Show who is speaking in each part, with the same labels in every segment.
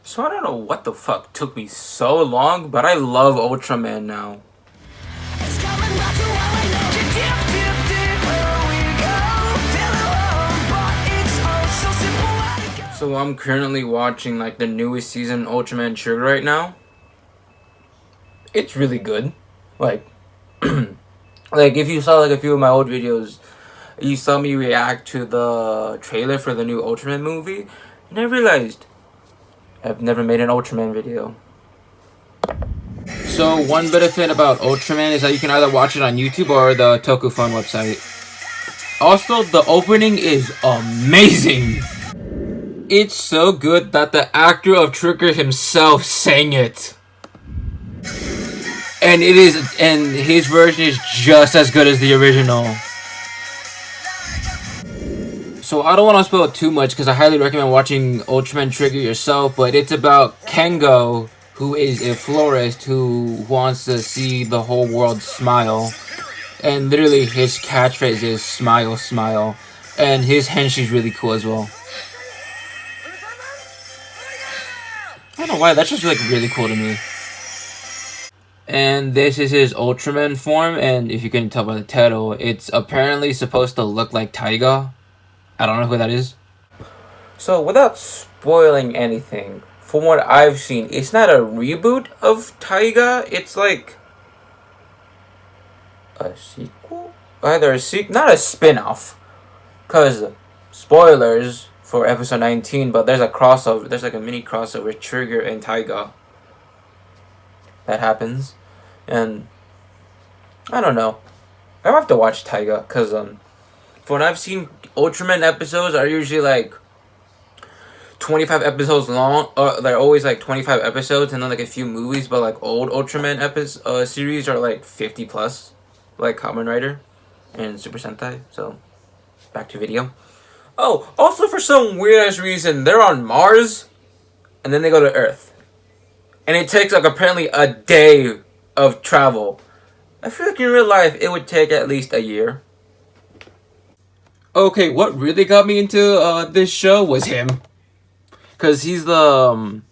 Speaker 1: So I don't know what the fuck took me so long, but I love Ultraman now. So I'm currently watching like the newest season of Ultraman Sugar right now. It's really good. Like like if you saw like a few of my old videos, you saw me react to the trailer for the new Ultraman movie, and I realized I've never made an Ultraman video. So one benefit about Ultraman is that you can either watch it on YouTube or the TokuFun website. Also, the opening is amazing. It's so good that the actor of Trigger himself sang it. And his version is just as good as the original. So I don't want to spoil too much because I highly recommend watching Ultraman Trigger yourself, but it's about Kengo, who is a florist who wants to see the whole world smile. And literally his catchphrase is smile, smile. And his henshi's really cool as well. I don't know why, that's just like really cool to me. And this is his Ultraman form, and if you can tell by the title, it's apparently supposed to look like Taiga. I don't know who that is. So without spoiling anything, from what I've seen, it's not a reboot of Taiga, it's like a sequel? Either a sequel, not a spin-off. Cause spoilers for episode 19, but there's a crossover, there's like a mini crossover with Trigger and Taiga. That happens. And I don't know. I have to watch Taiga, cause from what I've seen, Ultraman episodes are usually like 25 episodes long. They're always like 25 episodes and then like a few movies, but like old Ultraman series are like 50 plus, like Kamen Rider and Super Sentai. So back to video. Oh, also for some weird ass reason, they're on Mars and then they go to Earth. And it takes like apparently a day of travel. I feel like in real life it would take at least a year. Okay, what really got me into this show was him. Cause he's an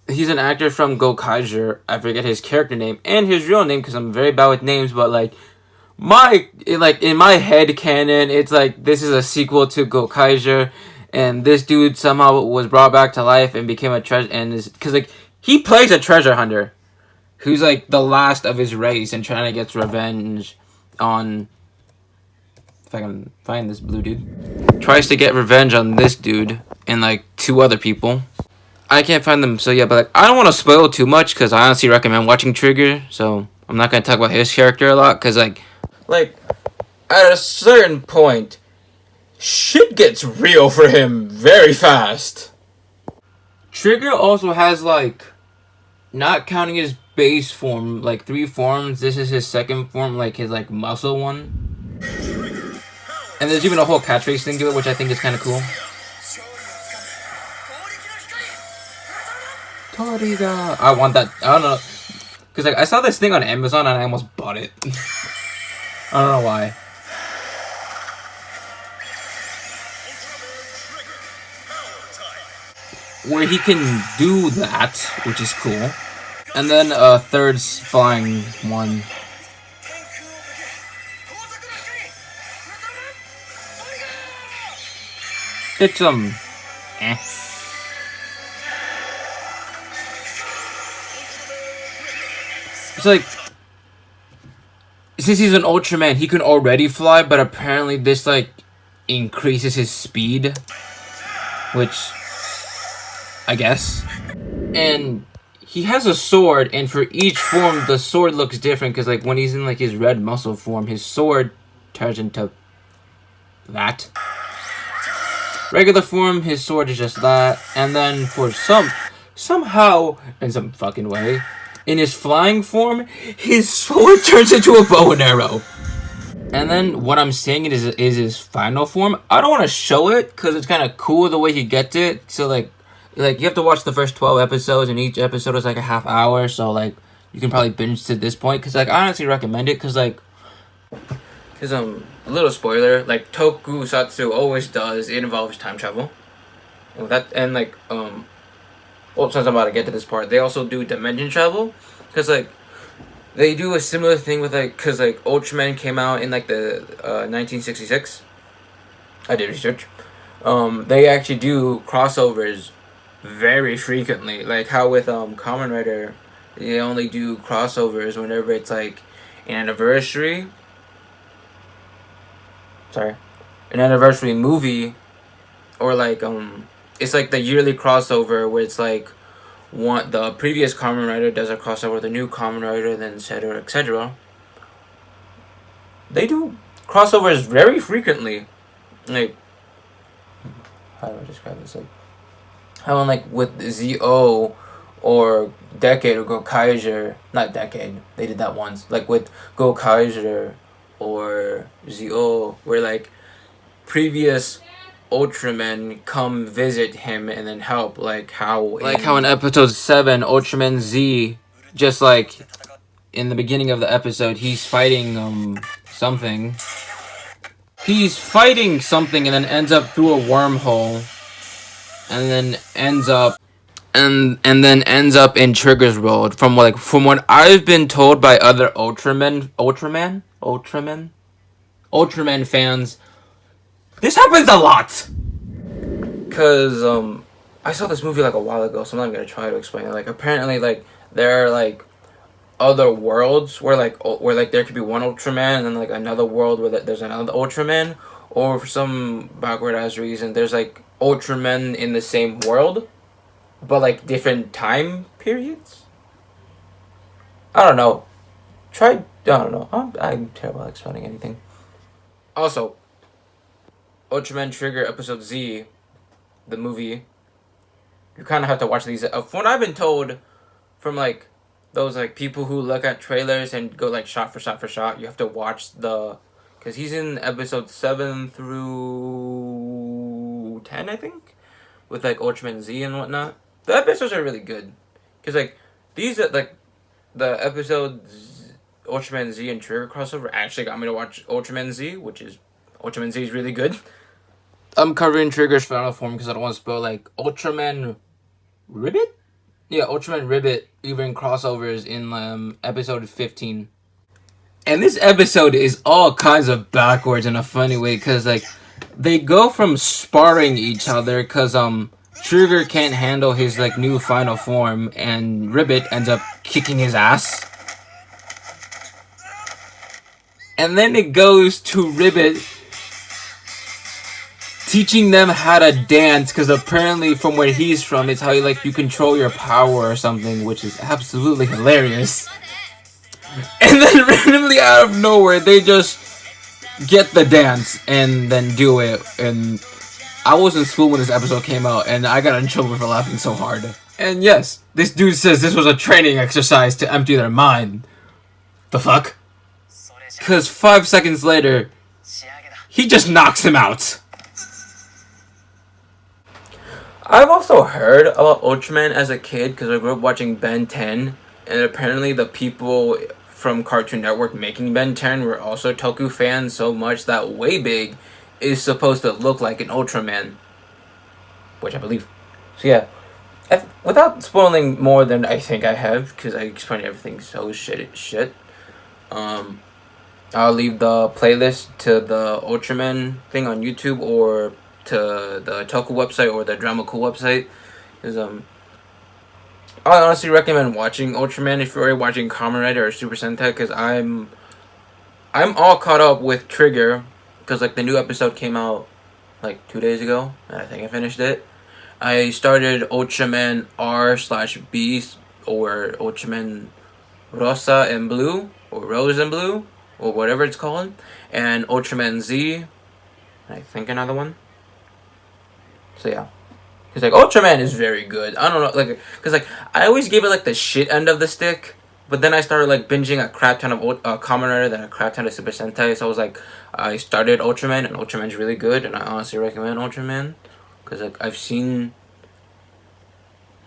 Speaker 1: actor from Gokaiger. I forget his character name and his real name because I'm very bad with names, but like in my head canon, it's like this is a sequel to Gokaiger, and this dude somehow was brought back to life and became a treasure, and because like he plays a treasure hunter who's like the last of his race and trying to get revenge on, if I can find this blue dude, tries to get revenge on this dude and like two other people. I can't find them, so yeah, but like I don't want to spoil too much because I honestly recommend watching Trigger, so I'm not going to talk about his character a lot because like at a certain point shit gets real for him very fast. Trigger also has like, not counting his base form, like 3 forms. This is his second form, like his like muscle one. And there's even a whole catchphrase thing to it, which I think is kind of cool. Toriga. I want that. I don't know, cause like I saw this thing on Amazon and I almost bought it. I don't know why. Where he can do that, which is cool. And then a third flying one. It's It's like, since he's an Ultraman, he can already fly, but apparently this like increases his speed, which I guess. And he has a sword, and for each form the sword looks different, because like when he's in like his red muscle form, his sword turns into that. Regular form, his sword is just that. And then for somehow in some fucking way, in his flying form, his sword turns into a bow and arrow. And then what I'm saying is his final form. I don't want to show it because it's kind of cool the way he gets it. So like you have to watch the first 12 episodes, and each episode is like a half hour. So like you can probably binge to this point, because like I honestly recommend it, because a little spoiler, like Tokusatsu always does, it involves time travel. And well, since I'm about to get to this part, they also do dimension travel, because like they do a similar thing with like, because like Ultraman came out in like the 1966. I did research. They actually do crossovers very frequently, like how with Kamen Rider, they only do crossovers whenever it's like an anniversary. Sorry, an anniversary movie, or like it's like the yearly crossover where it's like the previous Kamen Rider does a crossover with the new Kamen Rider, then etc. etc. They do crossovers very frequently, like how do I describe this? Like how like with ZO or Decade or Gokaiger, not Decade, they did that once. Like with Gokaiger or ZO, where like previous Ultramen come visit him and then help, like how in episode 7 Ultraman Z, just like in the beginning of the episode, he's fighting something. He's fighting something and then ends up through a wormhole, and then ends up then ends up in Trigger's world. From what I've been told by other Ultraman fans, this happens a lot. Cause I saw this movie like a while ago, so I'm not gonna try to explain it. Like apparently, like there are like other worlds where there could be one Ultraman and then like another world where there's another Ultraman, or for some backward ass reason there's like Ultramen in the same world, but like different time periods. I don't know. I don't know. I'm terrible at explaining anything. Also, Ultraman Trigger Episode Z, the movie, you kind of have to watch these. From what I've been told, from like those like people who look at trailers and go like shot for shot, you have to watch because he's in episode 7 through 10, I think, with like Ultraman Z and whatnot. The episodes are really good, because like these are like the episodes Ultraman Z and Trigger crossover actually got me to watch Ultraman Z, Ultraman Z is really good. I'm covering Trigger's final form because I don't want to spoil like Ultraman Ribbit. Yeah, Ultraman Ribbit even crossovers in episode 15. And this episode is all kinds of backwards in a funny way, because like they go from sparring each other because Trigger can't handle his like new final form, and Ribbit ends up kicking his ass. And then it goes to Ribbit teaching them how to dance, because apparently from where he's from, it's how you control your power or something, which is absolutely hilarious. And then randomly out of nowhere, they just get the dance and then do it. And I was in school when this episode came out, and I got in trouble for laughing so hard. And yes, this dude says this was a training exercise to empty their mind. The fuck? Because 5 seconds later, he just knocks him out. I've also heard about Ultraman as a kid because I grew up watching Ben 10, and apparently the people from Cartoon Network making Ben 10 were also Toku fans so much that Way Big is supposed to look like an Ultraman, which I believe. So yeah, without spoiling more than I think I have, because I explained everything so shit. I'll leave the playlist to the Ultraman thing on YouTube or to the Toku website or the Drama Cool website, because I honestly recommend watching Ultraman if you're already watching Kamen Rider or Super Sentai, because I'm all caught up with Trigger, because like the new episode came out like 2 days ago and I think I finished it. I started Ultraman R/B, or Ultraman Rosa and Blue, or Rose and Blue, or whatever it's called, and Ultraman Z, I think another one. So yeah, because like Ultraman is very good. I don't know, like, because like I always gave it like the shit end of the stick, but then I started like binging a crap ton of Kamen Rider, then a crap ton of Super Sentai. So I was like, I started Ultraman, and Ultraman's really good, and I honestly recommend Ultraman, because like I've seen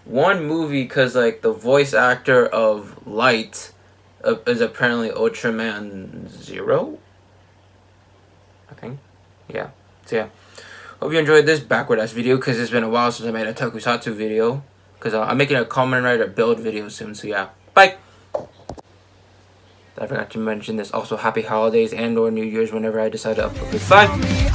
Speaker 1: one movie, because like the voice actor of Light is apparently Ultraman Zero, I think. Yeah. So yeah. Hope you enjoyed this backward ass video, because it's been a while since I made a Tokusatsu video. because I'm making a Kamen Rider build video soon. So yeah, bye. I forgot to mention this. Also, happy holidays and or New Year's whenever I decide to upload this. Bye.